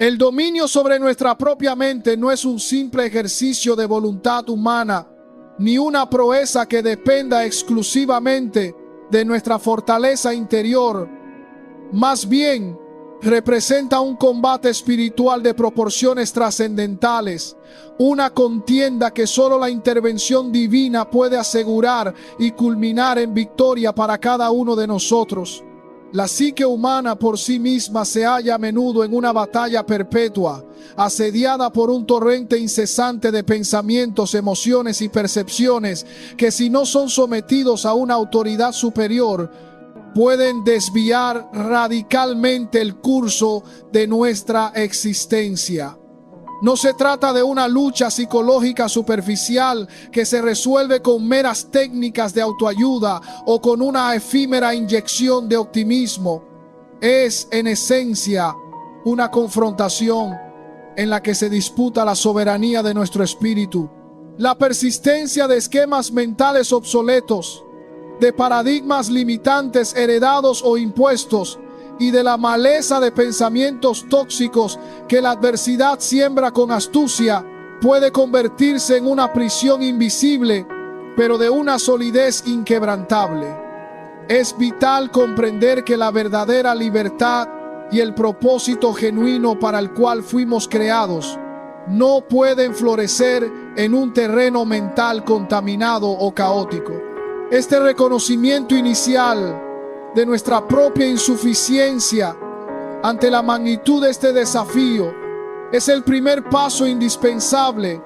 El dominio sobre nuestra propia mente no es un simple ejercicio de voluntad humana, ni una proeza que dependa exclusivamente de nuestra fortaleza interior. Más bien, representa un combate espiritual de proporciones trascendentales, una contienda que solo la intervención divina puede asegurar y culminar en victoria para cada uno de nosotros. La psique humana por sí misma se halla a menudo en una batalla perpetua, asediada por un torrente incesante de pensamientos, emociones y percepciones que, si no son sometidos a una autoridad superior, pueden desviar radicalmente el curso de nuestra existencia. No se trata de una lucha psicológica superficial que se resuelve con meras técnicas de autoayuda o con una efímera inyección de optimismo. Es, en esencia, una confrontación en la que se disputa la soberanía de nuestro espíritu, la persistencia de esquemas mentales obsoletos, de paradigmas limitantes heredados o impuestos, y de la maleza de pensamientos tóxicos que la adversidad siembra con astucia. Puede convertirse en una prisión invisible, pero de una solidez inquebrantable. Es vital comprender que la verdadera libertad y el propósito genuino para el cual fuimos creados no pueden florecer en un terreno mental contaminado o caótico. Este reconocimiento inicial de nuestra propia insuficiencia ante la magnitud de este desafío es el primer paso indispensable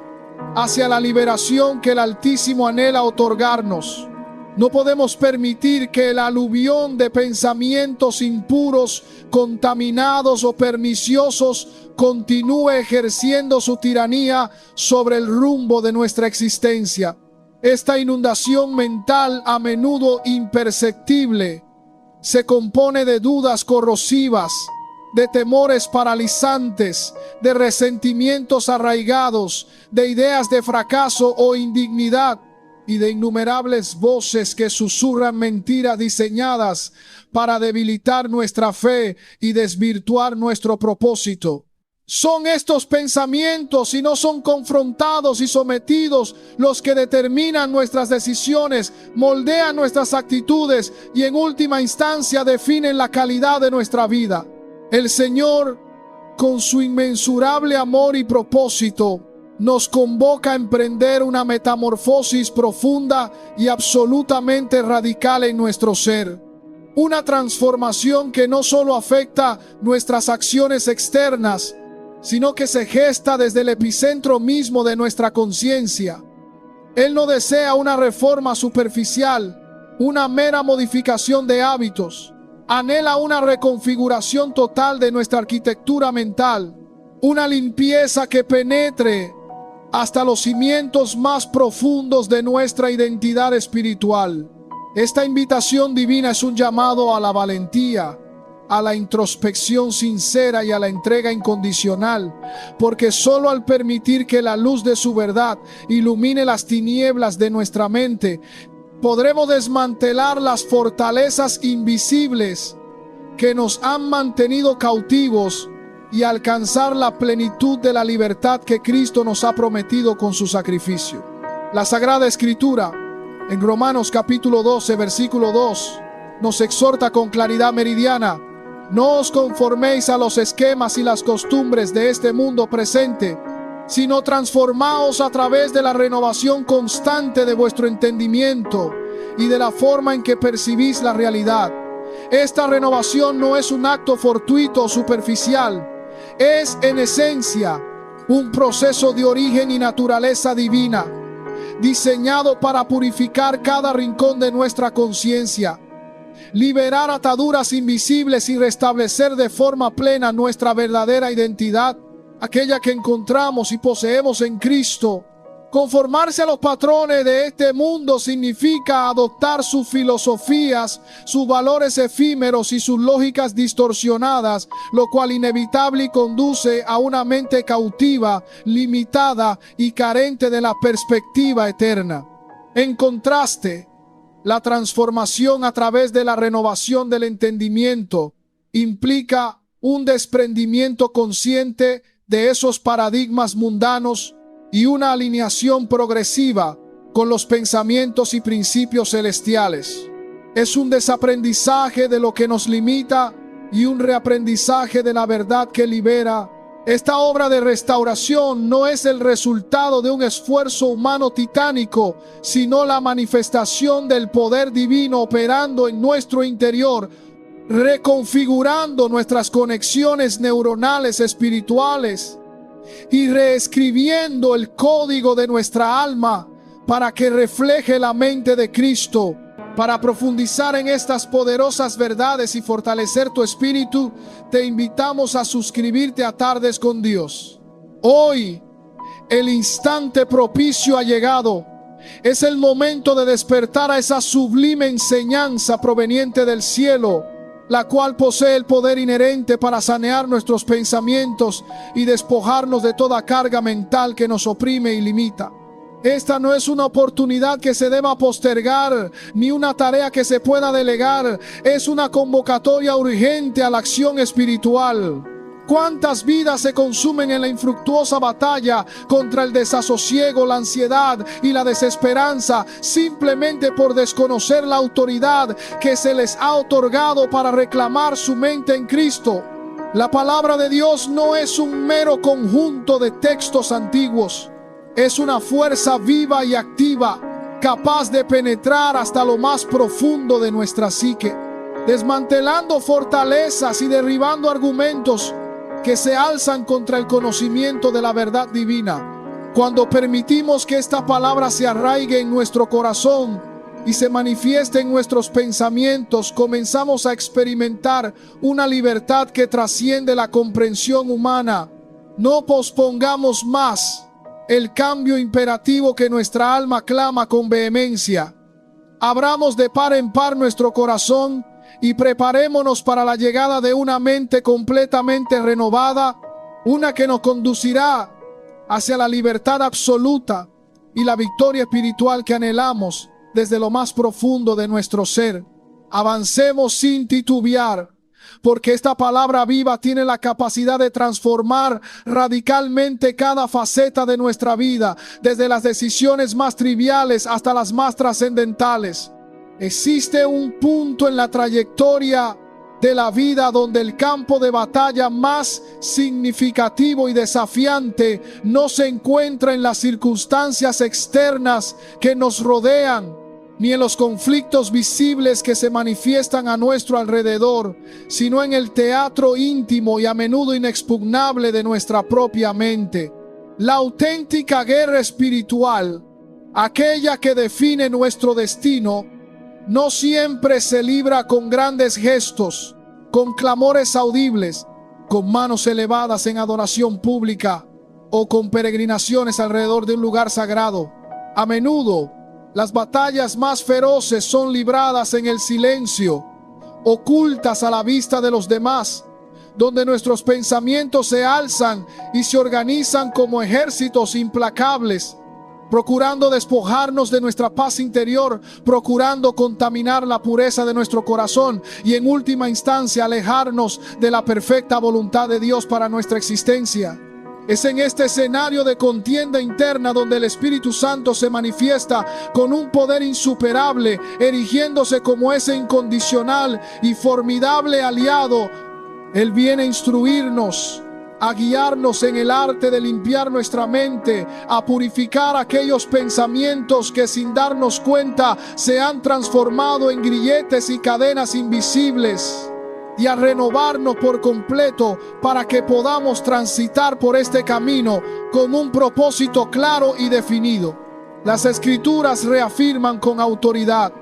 hacia la liberación que el Altísimo anhela otorgarnos. No podemos permitir que el aluvión de pensamientos impuros, contaminados o perniciosos continúe ejerciendo su tiranía sobre el rumbo de nuestra existencia. Esta inundación mental, a menudo imperceptible, se compone de dudas corrosivas, de temores paralizantes, de resentimientos arraigados, de ideas de fracaso o indignidad y de innumerables voces que susurran mentiras diseñadas para debilitar nuestra fe y desvirtuar nuestro propósito. Son estos pensamientos, si no son confrontados y sometidos, los que determinan nuestras decisiones, moldean nuestras actitudes y en última instancia definen la calidad de nuestra vida. El Señor, con su inmensurable amor y propósito, nos convoca a emprender una metamorfosis profunda y absolutamente radical en nuestro ser. Una transformación que no solo afecta nuestras acciones externas, sino que se gesta desde el epicentro mismo de nuestra conciencia. Él no desea una reforma superficial, una mera modificación de hábitos. Anhela una reconfiguración total de nuestra arquitectura mental, una limpieza que penetre hasta los cimientos más profundos de nuestra identidad espiritual. Esta invitación divina es un llamado a la valentía, a la introspección sincera y a la entrega incondicional, porque solo al permitir que la luz de su verdad ilumine las tinieblas de nuestra mente, podremos desmantelar las fortalezas invisibles que nos han mantenido cautivos y alcanzar la plenitud de la libertad que Cristo nos ha prometido con su sacrificio. La Sagrada Escritura, en Romanos capítulo 12, versículo 2, nos exhorta con claridad meridiana: no os conforméis a los esquemas y las costumbres de este mundo presente, sino transformaos a través de la renovación constante de vuestro entendimiento y de la forma en que percibís la realidad. Esta renovación no es un acto fortuito o superficial, es en esencia un proceso de origen y naturaleza divina, diseñado para purificar cada rincón de nuestra conciencia, liberar ataduras invisibles y restablecer de forma plena nuestra verdadera identidad, aquella que encontramos y poseemos en Cristo. Conformarse a los patrones de este mundo significa adoptar sus filosofías, sus valores efímeros y sus lógicas distorsionadas, lo cual inevitable conduce a una mente cautiva, limitada y carente de la perspectiva eterna. En contraste, la transformación a través de la renovación del entendimiento implica un desprendimiento consciente de esos paradigmas mundanos y una alineación progresiva con los pensamientos y principios celestiales. Es un desaprendizaje de lo que nos limita y un reaprendizaje de la verdad que libera. Esta obra de restauración no es el resultado de un esfuerzo humano titánico, sino la manifestación del poder divino operando en nuestro interior, reconfigurando nuestras conexiones neuronales espirituales y reescribiendo el código de nuestra alma para que refleje la mente de Cristo. Para profundizar en estas poderosas verdades y fortalecer tu espíritu, te invitamos a suscribirte a Tardes con Dios. Hoy, el instante propicio ha llegado. Es el momento de despertar a esa sublime enseñanza proveniente del cielo, la cual posee el poder inherente para sanear nuestros pensamientos y despojarnos de toda carga mental que nos oprime y limita. Esta no es una oportunidad que se deba postergar, ni una tarea que se pueda delegar. Es una convocatoria urgente a la acción espiritual. ¿Cuántas vidas se consumen en la infructuosa batalla contra el desasosiego, la ansiedad y la desesperanza, simplemente por desconocer la autoridad que se les ha otorgado para reclamar su mente en Cristo? La palabra de Dios no es un mero conjunto de textos antiguos. Es una fuerza viva y activa, capaz de penetrar hasta lo más profundo de nuestra psique, desmantelando fortalezas y derribando argumentos que se alzan contra el conocimiento de la verdad divina. Cuando permitimos que esta palabra se arraigue en nuestro corazón y se manifieste en nuestros pensamientos, comenzamos a experimentar una libertad que trasciende la comprensión humana. No pospongamos más el cambio imperativo que nuestra alma clama con vehemencia. Abramos de par en par nuestro corazón y preparémonos para la llegada de una mente completamente renovada, una que nos conducirá hacia la libertad absoluta y la victoria espiritual que anhelamos desde lo más profundo de nuestro ser. Avancemos sin titubear, porque esta palabra viva tiene la capacidad de transformar radicalmente cada faceta de nuestra vida, desde las decisiones más triviales hasta las más trascendentales. Existe un punto en la trayectoria de la vida donde el campo de batalla más significativo y desafiante no se encuentra en las circunstancias externas que nos rodean, ni en los conflictos visibles que se manifiestan a nuestro alrededor, sino en el teatro íntimo y a menudo inexpugnable de nuestra propia mente. La auténtica guerra espiritual, aquella que define nuestro destino, no siempre se libra con grandes gestos, con clamores audibles, con manos elevadas en adoración pública o con peregrinaciones alrededor de un lugar sagrado. A menudo, las batallas más feroces son libradas en el silencio, ocultas a la vista de los demás, donde nuestros pensamientos se alzan y se organizan como ejércitos implacables, procurando despojarnos de nuestra paz interior, procurando contaminar la pureza de nuestro corazón y en última instancia alejarnos de la perfecta voluntad de Dios para nuestra existencia. Es en este escenario de contienda interna donde el Espíritu Santo se manifiesta con un poder insuperable, erigiéndose como ese incondicional y formidable aliado. Él viene a instruirnos, a guiarnos en el arte de limpiar nuestra mente, a purificar aquellos pensamientos que sin darnos cuenta se han transformado en grilletes y cadenas invisibles, y a renovarnos por completo para que podamos transitar por este camino con un propósito claro y definido. Las Escrituras reafirman con autoridad: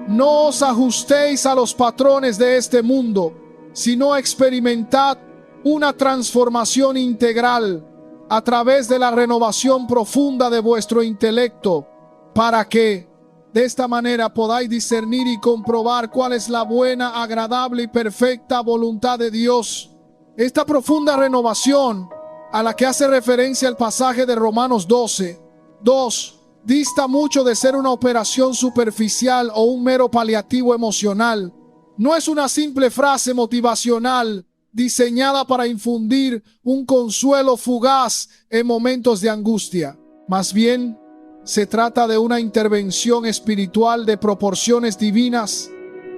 no os ajustéis a los patrones de este mundo, sino experimentad una transformación integral a través de la renovación profunda de vuestro intelecto, para que de esta manera podáis discernir y comprobar cuál es la buena, agradable y perfecta voluntad de Dios. Esta profunda renovación a la que hace referencia el pasaje de Romanos 12:2 dista mucho de ser una operación superficial o un mero paliativo emocional. No es una simple frase motivacional diseñada para infundir un consuelo fugaz en momentos de angustia. Más bien, se trata de una intervención espiritual de proporciones divinas,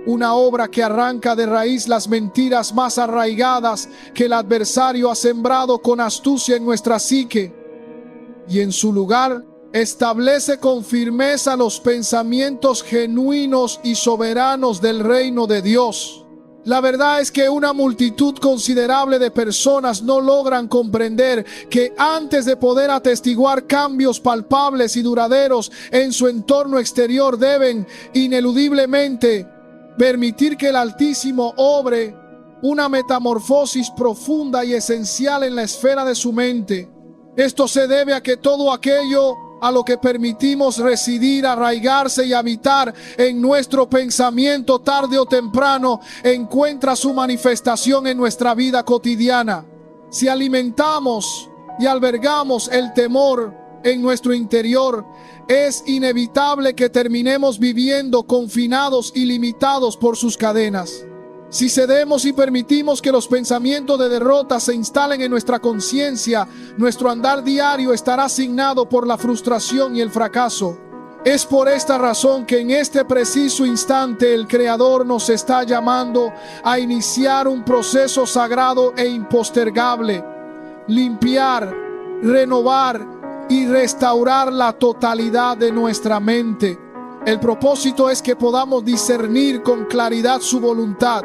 una obra que arranca de raíz las mentiras más arraigadas que el adversario ha sembrado con astucia en nuestra psique, y en su lugar establece con firmeza los pensamientos genuinos y soberanos del reino de Dios. La verdad es que una multitud considerable de personas no logran comprender que antes de poder atestiguar cambios palpables y duraderos en su entorno exterior, deben ineludiblemente permitir que el Altísimo obre una metamorfosis profunda y esencial en la esfera de su mente. Esto se debe a que todo aquello a lo que permitimos residir, arraigarse y habitar en nuestro pensamiento, tarde o temprano encuentra su manifestación en nuestra vida cotidiana. Si alimentamos y albergamos el temor en nuestro interior, es inevitable que terminemos viviendo confinados y limitados por sus cadenas. Si cedemos y permitimos que los pensamientos de derrota se instalen en nuestra conciencia, nuestro andar diario estará asignado por la frustración y el fracaso. Es por esta razón que en este preciso instante el Creador nos está llamando a iniciar un proceso sagrado e impostergable: limpiar, renovar y restaurar la totalidad de nuestra mente. El propósito es que podamos discernir con claridad su voluntad,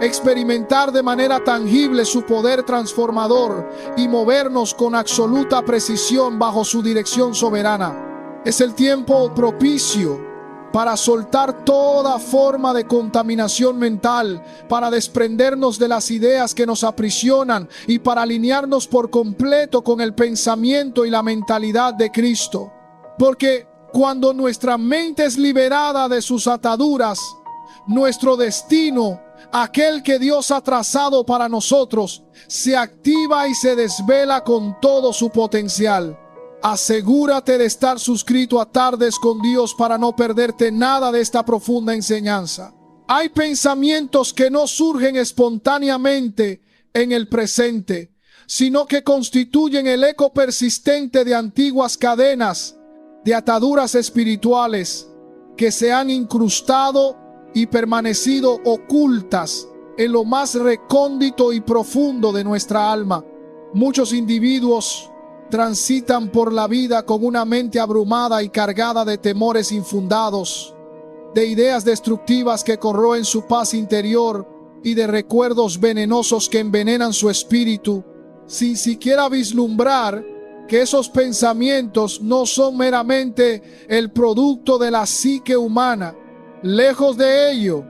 experimentar de manera tangible su poder transformador y movernos con absoluta precisión bajo su dirección soberana. Es el tiempo propicio para soltar toda forma de contaminación mental, para desprendernos de las ideas que nos aprisionan y para alinearnos por completo con el pensamiento y la mentalidad de Cristo. Porque cuando nuestra mente es liberada de sus ataduras, nuestro destino, aquel que Dios ha trazado para nosotros, se activa y se desvela con todo su potencial. Asegúrate de estar suscrito a Tardes con Dios para no perderte nada de esta profunda enseñanza. Hay pensamientos que no surgen espontáneamente en el presente, sino que constituyen el eco persistente de antiguas cadenas, de ataduras espirituales que se han incrustado y permanecido ocultas en lo más recóndito y profundo de nuestra alma. Muchos individuos transitan por la vida con una mente abrumada y cargada de temores infundados, de ideas destructivas que corroen su paz interior y de recuerdos venenosos que envenenan su espíritu, sin siquiera vislumbrar que esos pensamientos no son meramente el producto de la psique humana. Lejos de ello,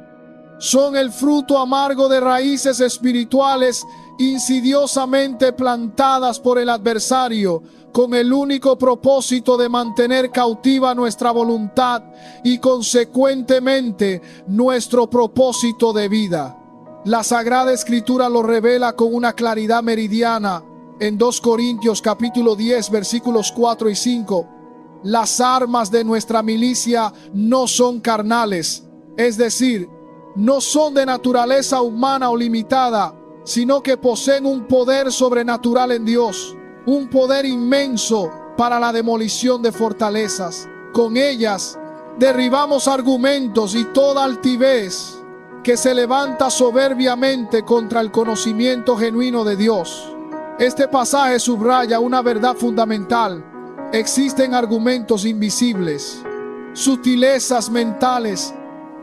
son el fruto amargo de raíces espirituales insidiosamente plantadas por el adversario, con el único propósito de mantener cautiva nuestra voluntad y consecuentemente nuestro propósito de vida. La Sagrada Escritura lo revela con una claridad meridiana en 2 Corintios capítulo 10 versículos 4 y 5. Las armas de nuestra milicia no son carnales, es decir, no son de naturaleza humana o limitada, sino que poseen un poder sobrenatural en Dios, un poder inmenso para la demolición de fortalezas. Con ellas derribamos argumentos y toda altivez que se levanta soberbiamente contra el conocimiento genuino de Dios. Este pasaje subraya una verdad fundamental. Existen argumentos invisibles, sutilezas mentales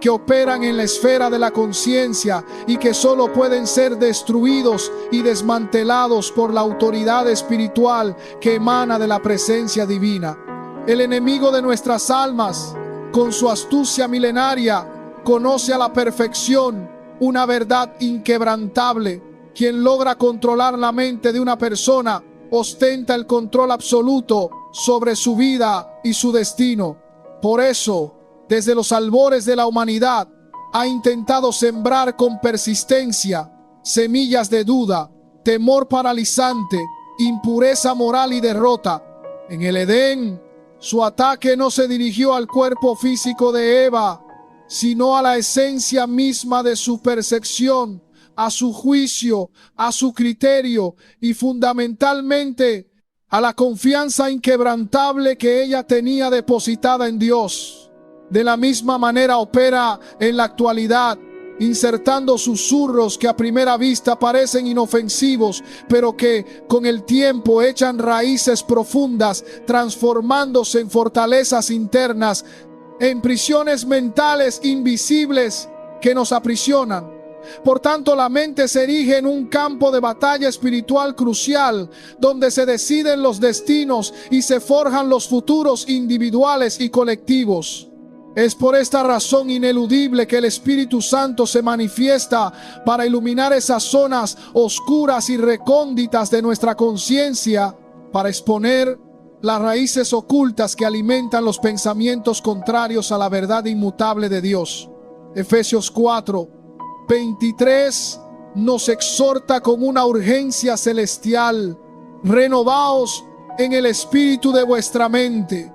que operan en la esfera de la conciencia y que solo pueden ser destruidos y desmantelados por la autoridad espiritual que emana de la presencia divina. El enemigo de nuestras almas, con su astucia milenaria, conoce a la perfección una verdad inquebrantable. Quien logra controlar la mente de una persona ostenta el control absoluto sobre su vida y su destino. Por eso, desde los albores de la humanidad, ha intentado sembrar con persistencia semillas de duda, temor paralizante, impureza moral y derrota. En el Edén, su ataque no se dirigió al cuerpo físico de Eva, sino a la esencia misma de su percepción, a su juicio, a su criterio y fundamentalmente a la confianza inquebrantable que ella tenía depositada en Dios. De la misma manera opera en la actualidad, insertando susurros que a primera vista parecen inofensivos, pero que con el tiempo echan raíces profundas, transformándose en fortalezas internas, en prisiones mentales invisibles que nos aprisionan. Por tanto, la mente se erige en un campo de batalla espiritual crucial, donde se deciden los destinos y se forjan los futuros individuales y colectivos. Es por esta razón ineludible que el Espíritu Santo se manifiesta para iluminar esas zonas oscuras y recónditas de nuestra conciencia, para exponer las raíces ocultas que alimentan los pensamientos contrarios a la verdad inmutable de Dios. Efesios 4:23 nos exhorta con una urgencia celestial: renovaos en el espíritu de vuestra mente.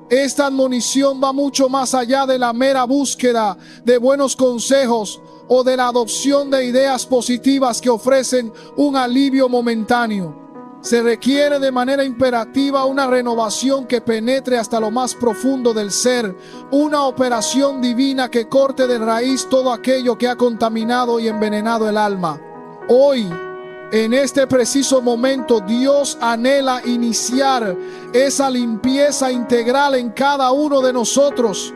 Esta admonición va mucho más allá de la mera búsqueda de buenos consejos o de la adopción de ideas positivas que ofrecen un alivio momentáneo. Se requiere de manera imperativa una renovación que penetre hasta lo más profundo del ser, una operación divina que corte de raíz todo aquello que ha contaminado y envenenado el alma. Hoy, en este preciso momento, Dios anhela iniciar esa limpieza integral en cada uno de nosotros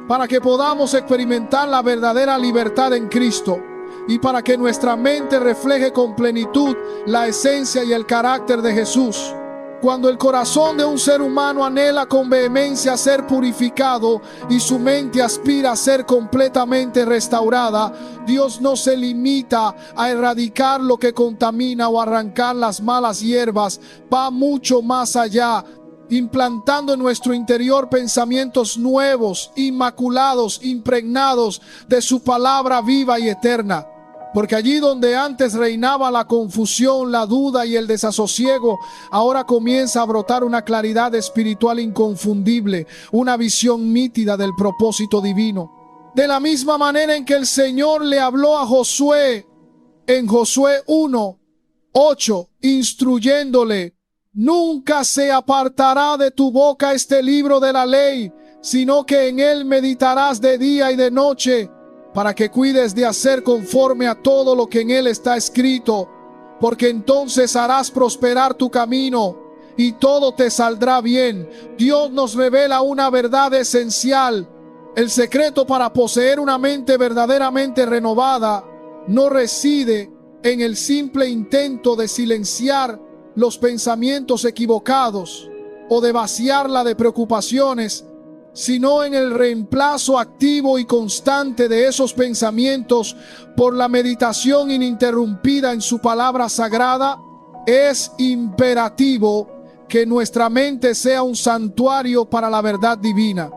para que podamos experimentar la verdadera libertad en Cristo y para que nuestra mente refleje con plenitud la esencia y el carácter de Jesús. Cuando el corazón de un ser humano anhela con vehemencia ser purificado y su mente aspira a ser completamente restaurada, Dios no se limita a erradicar lo que contamina o arrancar las malas hierbas, va mucho más allá, implantando en nuestro interior pensamientos nuevos, inmaculados, impregnados de su palabra viva y eterna. Porque allí donde antes reinaba la confusión, la duda y el desasosiego, ahora comienza a brotar una claridad espiritual inconfundible, una visión nítida del propósito divino. De la misma manera en que el Señor le habló a Josué en Josué 1:8, instruyéndole: nunca se apartará de tu boca este libro de la ley, sino que en él meditarás de día y de noche, para que cuides de hacer conforme a todo lo que en él está escrito, porque entonces harás prosperar tu camino y todo te saldrá bien. Dios nos revela una verdad esencial. El secreto para poseer una mente verdaderamente renovada no reside en el simple intento de silenciar los pensamientos equivocados o de vaciarla de preocupaciones, sino en el reemplazo activo y constante de esos pensamientos por la meditación ininterrumpida en su palabra sagrada. Es imperativo que nuestra mente sea un santuario para la verdad divina.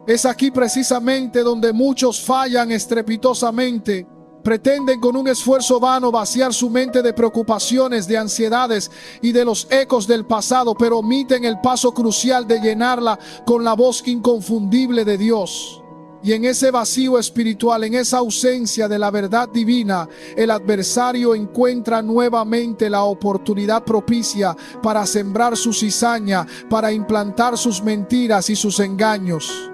Es aquí precisamente donde muchos fallan estrepitosamente. Pretenden con un esfuerzo vano vaciar su mente de preocupaciones, de ansiedades y de los ecos del pasado, pero omiten el paso crucial de llenarla con la voz inconfundible de Dios. Y en ese vacío espiritual, en esa ausencia de la verdad divina, el adversario encuentra nuevamente la oportunidad propicia para sembrar su cizaña, para implantar sus mentiras y sus engaños.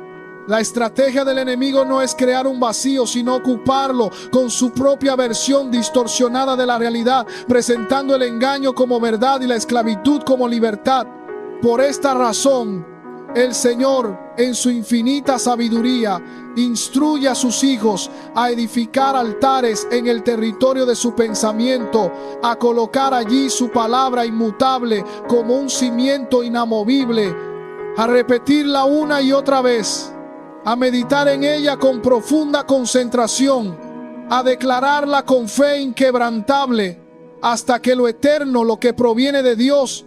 La estrategia del enemigo no es crear un vacío, sino ocuparlo con su propia versión distorsionada de la realidad, presentando el engaño como verdad y la esclavitud como libertad. Por esta razón, el Señor, en su infinita sabiduría, instruye a sus hijos a edificar altares en el territorio de su pensamiento, a colocar allí su palabra inmutable como un cimiento inamovible, a repetirla una y otra vez, a meditar en ella con profunda concentración, a declararla con fe inquebrantable, hasta que lo eterno, lo que proviene de Dios,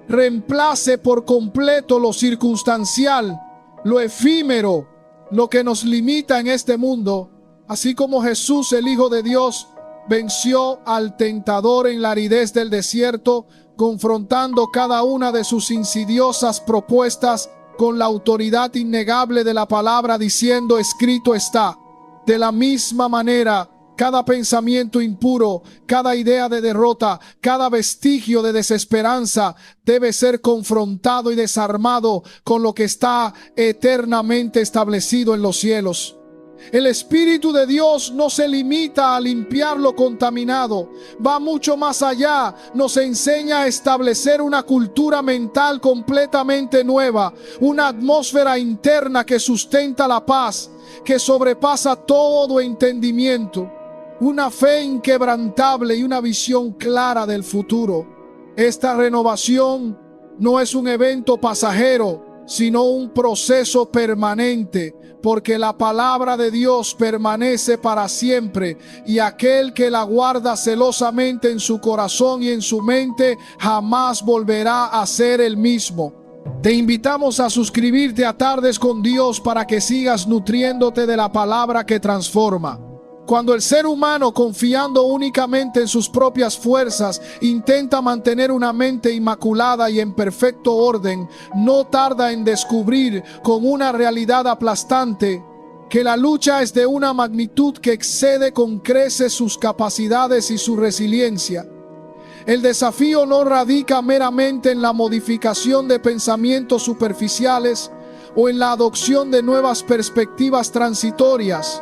reemplace por completo lo circunstancial, lo efímero, lo que nos limita en este mundo. Así como Jesús, el Hijo de Dios, venció al tentador en la aridez del desierto, confrontando cada una de sus insidiosas propuestas con la autoridad innegable de la palabra, diciendo: escrito está. De la misma manera, Cada pensamiento impuro, cada idea de derrota, cada vestigio de desesperanza debe ser confrontado y desarmado con lo que está eternamente establecido en los cielos. El Espíritu de Dios no se limita a limpiar lo contaminado, va mucho más allá, nos enseña a establecer una cultura mental completamente nueva, una atmósfera interna que sustenta la paz, que sobrepasa todo entendimiento, una fe inquebrantable y una visión clara del futuro. Esta renovación no es un evento pasajero, sino un proceso permanente, porque la palabra de Dios permanece para siempre, y aquel que la guarda celosamente en su corazón y en su mente jamás volverá a ser el mismo. Te invitamos a suscribirte a Tardes con Dios para que sigas nutriéndote de la palabra que transforma. Cuando el ser humano, confiando únicamente en sus propias fuerzas, intenta mantener una mente inmaculada y en perfecto orden, no tarda en descubrir con una realidad aplastante que la lucha es de una magnitud que excede con creces sus capacidades y su resiliencia. El desafío no radica meramente en la modificación de pensamientos superficiales o en la adopción de nuevas perspectivas transitorias,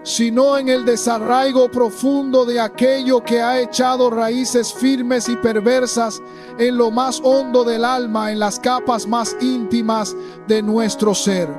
sino en el desarraigo profundo de aquello que ha echado raíces firmes y perversas en lo más hondo del alma, en las capas más íntimas de nuestro ser.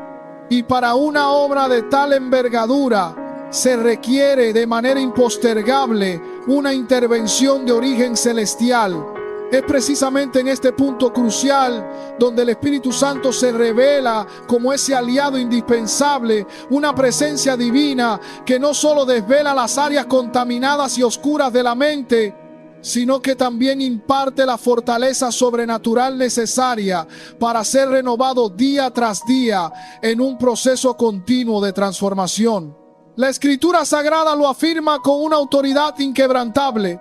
Y para una obra de tal envergadura se requiere de manera impostergable una intervención de origen celestial. Es precisamente en este punto crucial donde el Espíritu Santo se revela como ese aliado indispensable, una presencia divina que no solo desvela las áreas contaminadas y oscuras de la mente, sino que también imparte la fortaleza sobrenatural necesaria para ser renovado día tras día en un proceso continuo de transformación. La Escritura Sagrada lo afirma con una autoridad inquebrantable.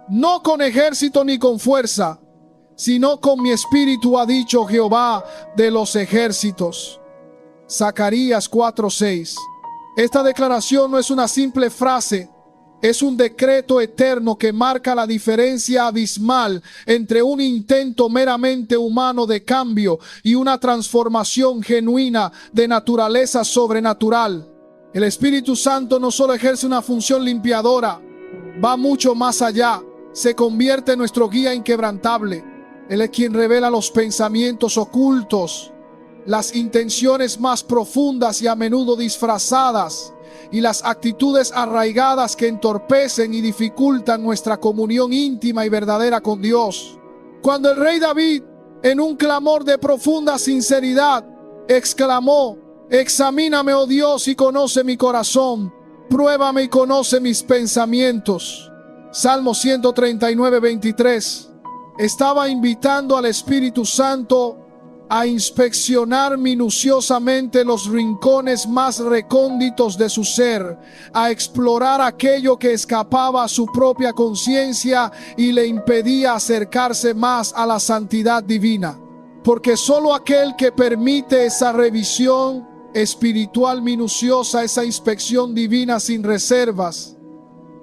No con ejército ni con fuerza, sino con mi espíritu, ha dicho Jehová de los ejércitos. Zacarías 4:6. Esta declaración no es una simple frase, es un decreto eterno que marca la diferencia abismal entre un intento meramente humano de cambio y una transformación genuina de naturaleza sobrenatural. El Espíritu Santo no solo ejerce una función limpiadora, va mucho más allá. Se convierte en nuestro guía inquebrantable. Él es quien revela los pensamientos ocultos, las intenciones más profundas y a menudo disfrazadas, y las actitudes arraigadas que entorpecen y dificultan nuestra comunión íntima y verdadera con Dios. Cuando el rey David, en un clamor de profunda sinceridad, exclamó: examíname, oh Dios, y conoce mi corazón, pruébame y conoce mis pensamientos. Salmo 139:23. Estaba invitando al Espíritu Santo a inspeccionar minuciosamente los rincones más recónditos de su ser, a explorar aquello que escapaba a su propia conciencia y le impedía acercarse más a la santidad divina. Porque solo aquel que permite esa revisión espiritual minuciosa, esa inspección divina sin reservas,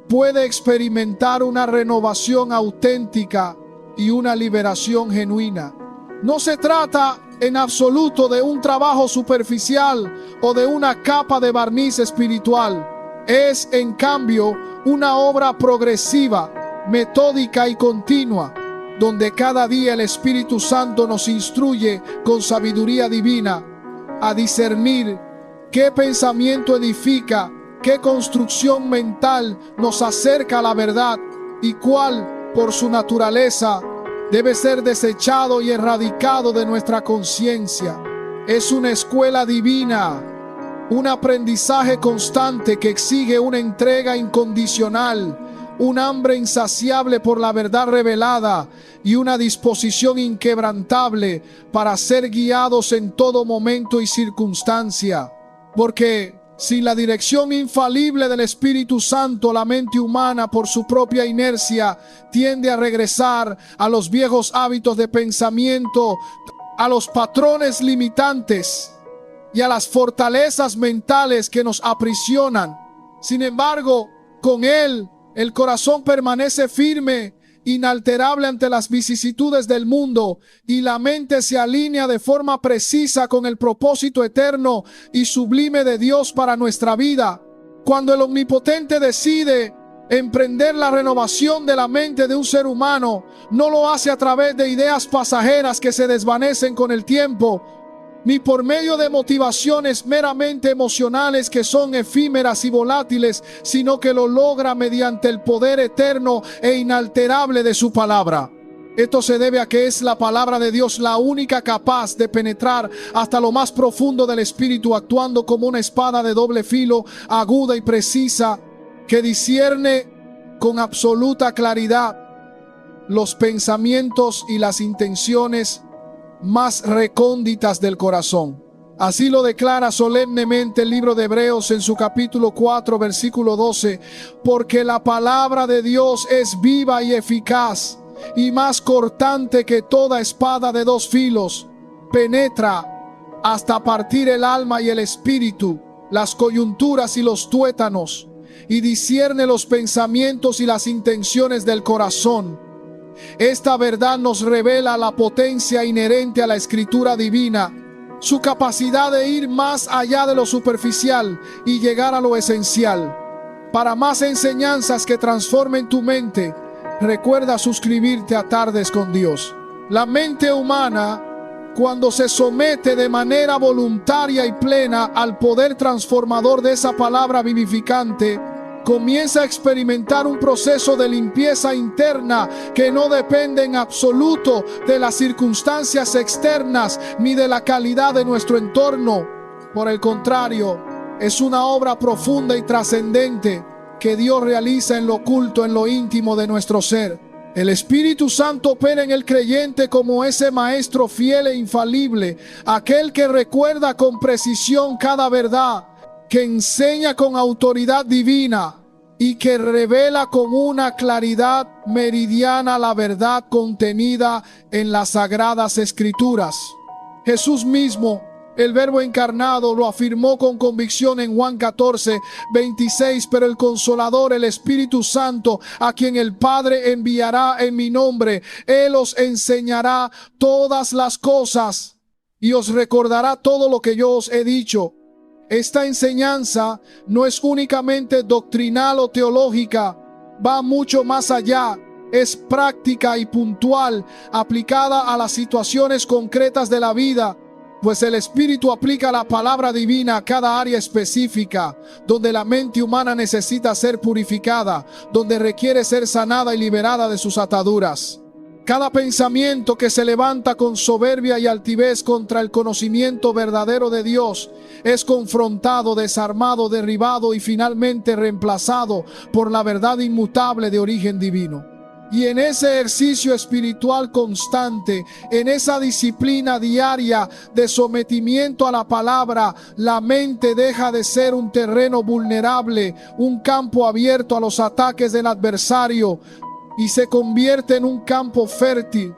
puede experimentar una renovación auténtica y una liberación genuina. No se trata en absoluto de un trabajo superficial o de una capa de barniz espiritual. Es, en cambio, una obra progresiva, metódica y continua, donde cada día el Espíritu Santo nos instruye con sabiduría divina a discernir qué pensamiento edifica, qué construcción mental nos acerca a la verdad y cuál, por su naturaleza, debe ser desechado y erradicado de nuestra conciencia. Es una escuela divina, un aprendizaje constante que exige una entrega incondicional, un hambre insaciable por la verdad revelada y una disposición inquebrantable para ser guiados en todo momento y circunstancia. Porque sin la dirección infalible del Espíritu Santo, la mente humana, por su propia inercia, tiende a regresar a los viejos hábitos de pensamiento, a los patrones limitantes y a las fortalezas mentales que nos aprisionan. Sin embargo, Con Él, el corazón permanece firme, inalterable ante las vicisitudes del mundo, y la mente se alinea de forma precisa con el propósito eterno y sublime de Dios para nuestra vida. Cuando el Omnipotente decide emprender la renovación de la mente de un ser humano, no lo hace a través de ideas pasajeras que se desvanecen con el tiempo, ni por medio de motivaciones meramente emocionales que son efímeras y volátiles, sino que lo logra mediante el poder eterno e inalterable de su palabra. Esto se debe a que es la palabra de Dios la única capaz de penetrar hasta lo más profundo del espíritu, actuando como una espada de doble filo, aguda y precisa, que discierne con absoluta claridad los pensamientos y las intenciones más recónditas del corazón. Así lo declara solemnemente el libro de Hebreos en su capítulo 4, versículo 12, porque la palabra de Dios es viva y eficaz, y más cortante que toda espada de dos filos, penetra hasta partir el alma y el espíritu, las coyunturas y los tuétanos, y discierne los pensamientos y las intenciones del corazón. Esta verdad nos revela la potencia inherente a la escritura divina, su capacidad de ir más allá de lo superficial y llegar a lo esencial. Para más enseñanzas que transformen tu mente, recuerda suscribirte a Tardes con Dios. La mente humana, cuando se somete de manera voluntaria y plena al poder transformador de esa palabra vivificante, comienza a experimentar un proceso de limpieza interna que no depende en absoluto de las circunstancias externas ni de la calidad de nuestro entorno. Por el contrario, es una obra profunda y trascendente que Dios realiza en lo oculto, en lo íntimo de nuestro ser. El Espíritu Santo opera en el creyente como ese maestro fiel e infalible, aquel que recuerda con precisión cada verdad, que enseña con autoridad divina y que revela con una claridad meridiana la verdad contenida en las sagradas escrituras. Jesús mismo, el Verbo encarnado, lo afirmó con convicción en Juan 14, 26, pero el Consolador, el Espíritu Santo, a quien el Padre enviará en mi nombre, Él os enseñará todas las cosas y os recordará todo lo que yo os he dicho. Esta enseñanza no es únicamente doctrinal o teológica, va mucho más allá. Es práctica y puntual, aplicada a las situaciones concretas de la vida, pues el Espíritu aplica la palabra divina a cada área específica, donde la mente humana necesita ser purificada, donde requiere ser sanada y liberada de sus ataduras. Cada pensamiento que se levanta con soberbia y altivez contra el conocimiento verdadero de Dios es confrontado, desarmado, derribado y finalmente reemplazado por la verdad inmutable de origen divino. Y en ese ejercicio espiritual constante, en esa disciplina diaria de sometimiento a la palabra, la mente deja de ser un terreno vulnerable, un campo abierto a los ataques del adversario, y se convierte en un campo fértil,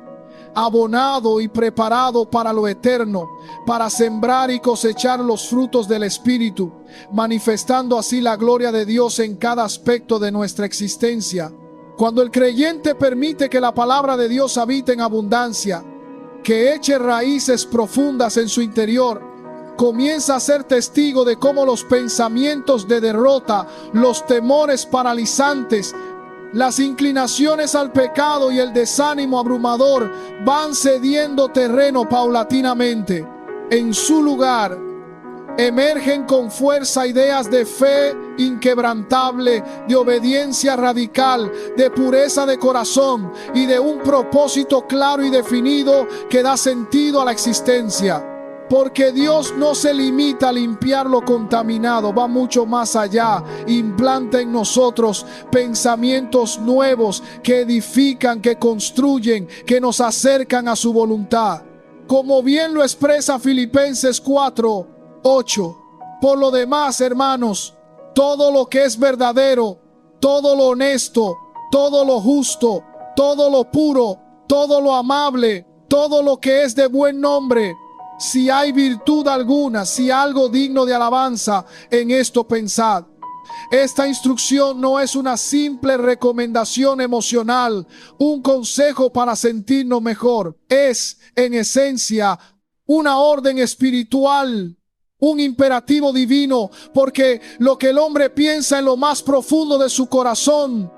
abonado y preparado para lo eterno, para sembrar y cosechar los frutos del Espíritu, manifestando así la gloria de Dios en cada aspecto de nuestra existencia. Cuando el creyente permite que la palabra de Dios habite en abundancia, que eche raíces profundas en su interior, comienza a ser testigo de cómo los pensamientos de derrota, los temores paralizantes, las inclinaciones al pecado y el desánimo abrumador van cediendo terreno paulatinamente. En su lugar, emergen con fuerza ideas de fe inquebrantable, de obediencia radical, de pureza de corazón y de un propósito claro y definido que da sentido a la existencia. Porque Dios no se limita a limpiar lo contaminado, va mucho más allá. Implanta en nosotros pensamientos nuevos que edifican, que construyen, que nos acercan a su voluntad. Como bien lo expresa Filipenses 4, 8. Por lo demás, hermanos, todo lo que es verdadero, todo lo honesto, todo lo justo, todo lo puro, todo lo amable, todo lo que es de buen nombre, si hay virtud alguna, si algo digno de alabanza, en esto pensad. Esta instrucción no es una simple recomendación emocional, un consejo para sentirnos mejor. Es, en esencia, una orden espiritual, un imperativo divino, porque lo que el hombre piensa en lo más profundo de su corazón,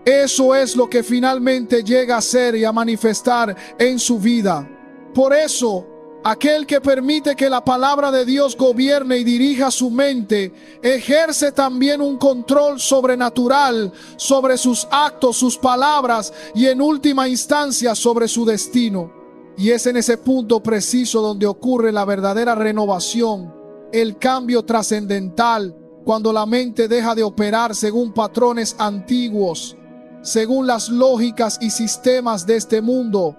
eso es lo que finalmente llega a ser y a manifestar en su vida. Por eso, aquel que permite que la palabra de Dios gobierne y dirija su mente, ejerce también un control sobrenatural sobre sus actos, sus palabras y en última instancia sobre su destino. Y es en ese punto preciso donde ocurre la verdadera renovación, el cambio trascendental, cuando la mente deja de operar según patrones antiguos, según las lógicas y sistemas de este mundo,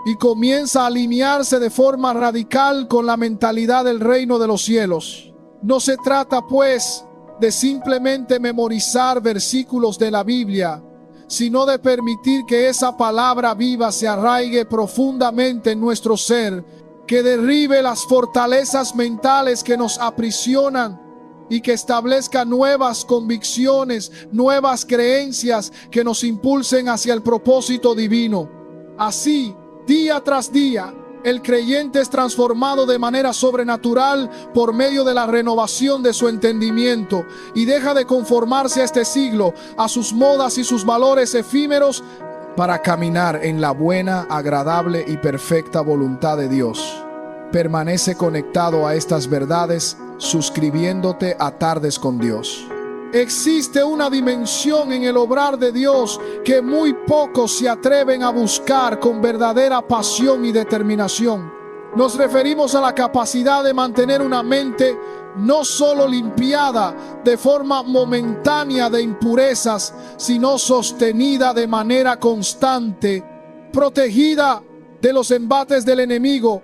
y comienza a alinearse de forma radical con la mentalidad del reino de los cielos. No se trata, pues, de simplemente memorizar versículos de la Biblia, sino de permitir que esa palabra viva se arraigue profundamente en nuestro ser, que derribe las fortalezas mentales que nos aprisionan y que establezca nuevas convicciones, nuevas creencias que nos impulsen hacia el propósito divino. Así, día tras día, el creyente es transformado de manera sobrenatural por medio de la renovación de su entendimiento y deja de conformarse a este siglo, a sus modas y sus valores efímeros, para caminar en la buena, agradable y perfecta voluntad de Dios. Permanece conectado a estas verdades, suscribiéndote a Tardes con Dios. Existe una dimensión en el obrar de Dios que muy pocos se atreven a buscar con verdadera pasión y determinación. Nos referimos a la capacidad de mantener una mente no solo limpiada de forma momentánea de impurezas, sino sostenida de manera constante, protegida de los embates del enemigo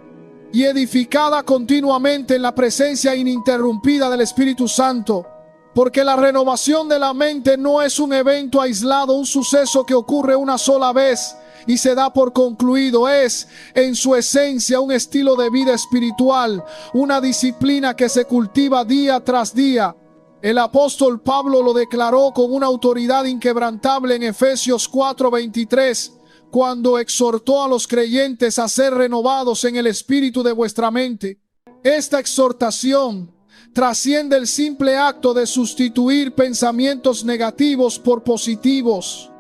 y edificada continuamente en la presencia ininterrumpida del Espíritu Santo. Porque la renovación de la mente no es un evento aislado, un suceso que ocurre una sola vez y se da por concluido. Es, en su esencia, un estilo de vida espiritual, una disciplina que se cultiva día tras día. El apóstol Pablo lo declaró con una autoridad inquebrantable en Efesios 4:23, cuando exhortó a los creyentes a ser renovados en el espíritu de vuestra mente. Esta exhortación trasciende el simple acto de sustituir pensamientos negativos por positivos.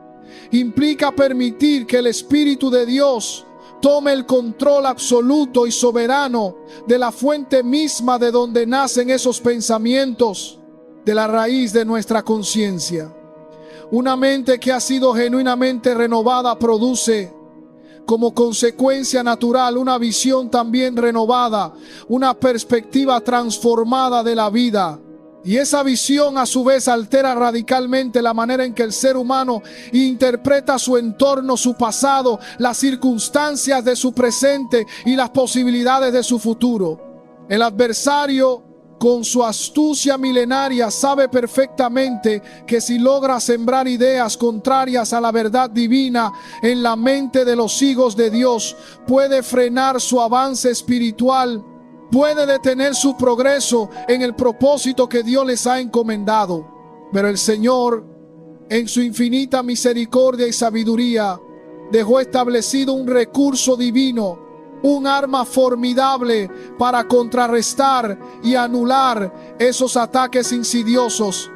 Implica permitir que el Espíritu de Dios tome el control absoluto y soberano de la fuente misma de donde nacen esos pensamientos, de la raíz de nuestra conciencia. Una mente que ha sido genuinamente renovada produce, como consecuencia natural, una visión también renovada, una perspectiva transformada de la vida. Y esa visión a su vez altera radicalmente la manera en que el ser humano interpreta su entorno, su pasado, las circunstancias de su presente y las posibilidades de su futuro. El adversario, con su astucia milenaria, sabe perfectamente que si logra sembrar ideas contrarias a la verdad divina en la mente de los hijos de Dios, puede frenar su avance espiritual, puede detener su progreso en el propósito que Dios les ha encomendado. Pero el Señor, en su infinita misericordia y sabiduría, dejó establecido un recurso divino, un arma formidable para contrarrestar y anular esos ataques insidiosos.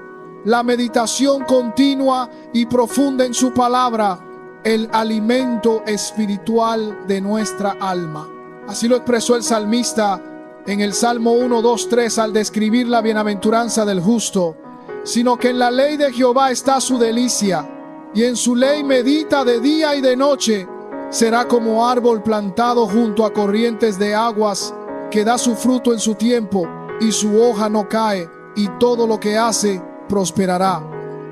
La meditación continua y profunda en su palabra, el alimento espiritual de nuestra alma. Así lo expresó el salmista en el Salmo 1, 2, 3 al describir la bienaventuranza del justo. Sino que en la ley de Jehová está su delicia, y en su ley medita de día y de noche. Será como árbol plantado junto a corrientes de aguas, que da su fruto en su tiempo, y su hoja no cae, y todo lo que hace prosperará.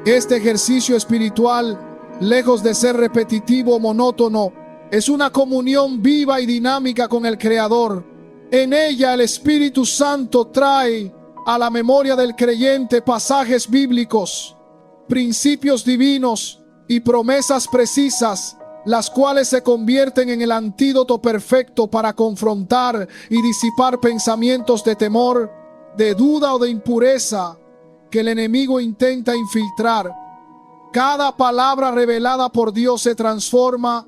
Este ejercicio espiritual, lejos de ser repetitivo o monótono, es una comunión viva y dinámica con el Creador. En ella el Espíritu Santo trae a la memoria del creyente pasajes bíblicos, principios divinos y promesas precisas, las cuales se convierten en el antídoto perfecto para confrontar y disipar pensamientos de temor, de duda o de impureza que el enemigo intenta infiltrar. Cada palabra revelada por Dios se transforma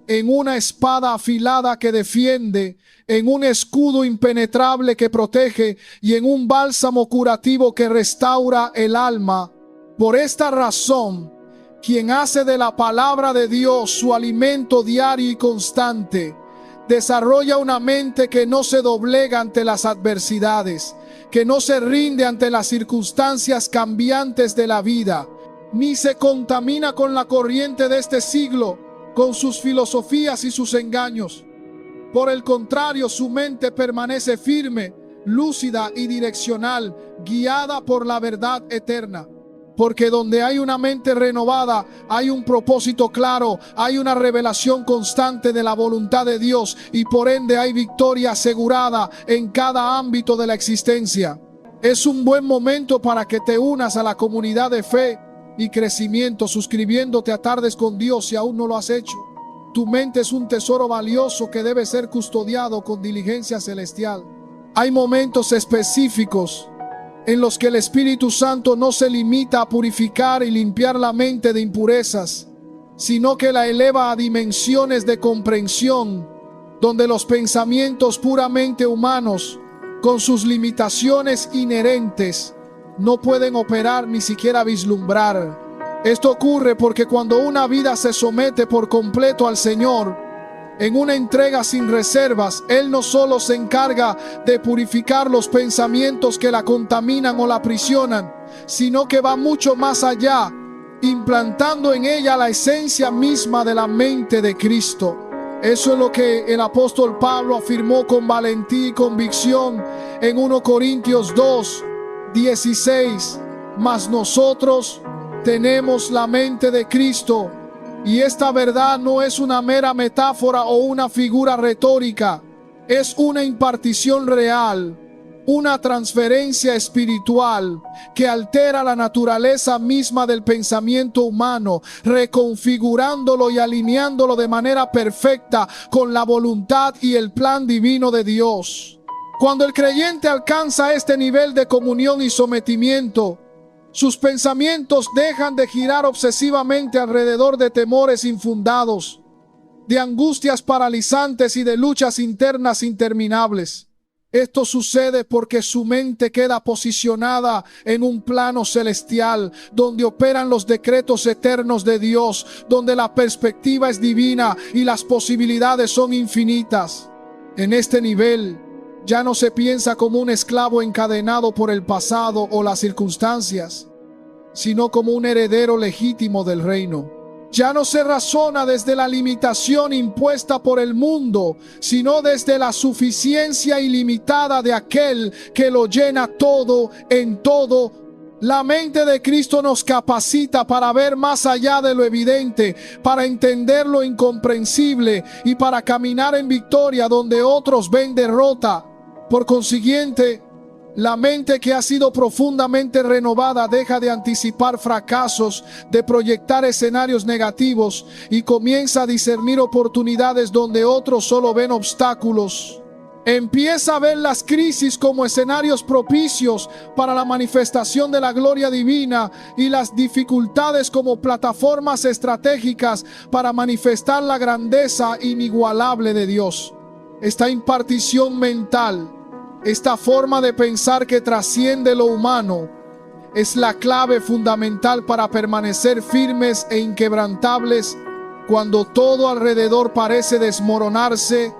en una espada afilada que defiende, en un escudo impenetrable que protege y en un bálsamo curativo que restaura el alma. Por esta razón, quien hace de la palabra de Dios su alimento diario y constante, desarrolla una mente que no se doblega ante las adversidades, que no se rinde ante las circunstancias cambiantes de la vida, ni se contamina con la corriente de este siglo, con sus filosofías y sus engaños. Por el contrario, su mente permanece firme, lúcida y direccional, guiada por la verdad eterna. Porque donde hay una mente renovada, hay un propósito claro, hay una revelación constante de la voluntad de Dios y por ende hay victoria asegurada en cada ámbito de la existencia. Es un buen momento para que te unas a la comunidad de fe y crecimiento, suscribiéndote a Tardes con Dios si aún no lo has hecho. Tu mente es un tesoro valioso que debe ser custodiado con diligencia celestial. Hay momentos específicos en los que el Espíritu Santo no se limita a purificar y limpiar la mente de impurezas, sino que la eleva a dimensiones de comprensión, donde los pensamientos puramente humanos, con sus limitaciones inherentes, no pueden operar ni siquiera vislumbrar. Esto ocurre porque cuando una vida se somete por completo al Señor, en una entrega sin reservas, Él no solo se encarga de purificar los pensamientos que la contaminan o la aprisionan, sino que va mucho más allá, implantando en ella la esencia misma de la mente de Cristo. Eso es lo que el apóstol Pablo afirmó con valentía y convicción en 1 Corintios 2:16. Mas nosotros tenemos la mente de Cristo. Y esta verdad no es una mera metáfora o una figura retórica, es una impartición real, una transferencia espiritual que altera la naturaleza misma del pensamiento humano, reconfigurándolo y alineándolo de manera perfecta con la voluntad y el plan divino de Dios. Cuando el creyente alcanza este nivel de comunión y sometimiento, sus pensamientos dejan de girar obsesivamente alrededor de temores infundados, de angustias paralizantes y de luchas internas interminables. Esto sucede porque su mente queda posicionada en un plano celestial, donde operan los decretos eternos de Dios, donde la perspectiva es divina y las posibilidades son infinitas. En este nivel, ya no se piensa como un esclavo encadenado por el pasado o las circunstancias, sino como un heredero legítimo del reino. Ya no se razona desde la limitación impuesta por el mundo, sino desde la suficiencia ilimitada de aquel que lo llena todo en todo. La mente de Cristo nos capacita para ver más allá de lo evidente, para entender lo incomprensible y para caminar en victoria donde otros ven derrota. Por consiguiente, la mente que ha sido profundamente renovada deja de anticipar fracasos, de proyectar escenarios negativos y comienza a discernir oportunidades donde otros solo ven obstáculos. Empieza a ver las crisis como escenarios propicios para la manifestación de la gloria divina y las dificultades como plataformas estratégicas para manifestar la grandeza inigualable de Dios. Esta impartición mental, esta forma de pensar que trasciende lo humano, es la clave fundamental para permanecer firmes e inquebrantables cuando todo alrededor parece desmoronarse,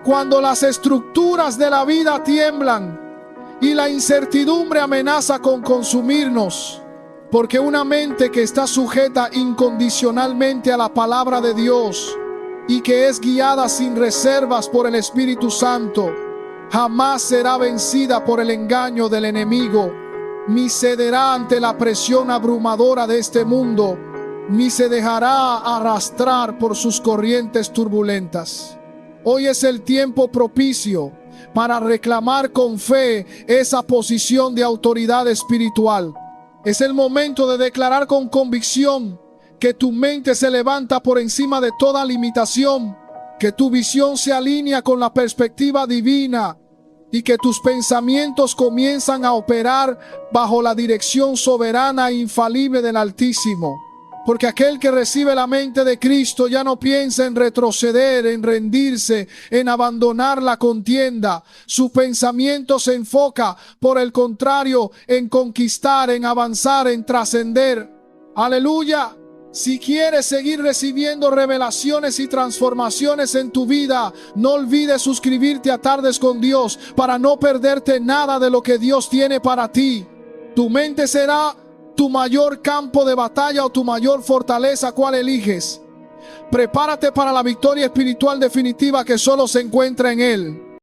cuando las estructuras de la vida tiemblan y la incertidumbre amenaza con consumirnos. Porque una mente que está sujeta incondicionalmente a la palabra de Dios y que es guiada sin reservas por el Espíritu Santo, jamás será vencida por el engaño del enemigo, ni cederá ante la presión abrumadora de este mundo, ni se dejará arrastrar por sus corrientes turbulentas. Hoy es el tiempo propicio para reclamar con fe esa posición de autoridad espiritual. Es el momento de declarar con convicción que tu mente se levanta por encima de toda limitación, que tu visión se alinea con la perspectiva divina y que tus pensamientos comienzan a operar bajo la dirección soberana e infalible del Altísimo. Porque aquel que recibe la mente de Cristo ya no piensa en retroceder, en rendirse, en abandonar la contienda. Su pensamiento se enfoca, por el contrario, en conquistar, en avanzar, en trascender. ¡Aleluya! Si quieres seguir recibiendo revelaciones y transformaciones en tu vida, no olvides suscribirte a Tardes con Dios para no perderte nada de lo que Dios tiene para ti. Tu mente será tu mayor campo de batalla o tu mayor fortaleza. ¿Cuál eliges? Prepárate para la victoria espiritual definitiva que solo se encuentra en Él.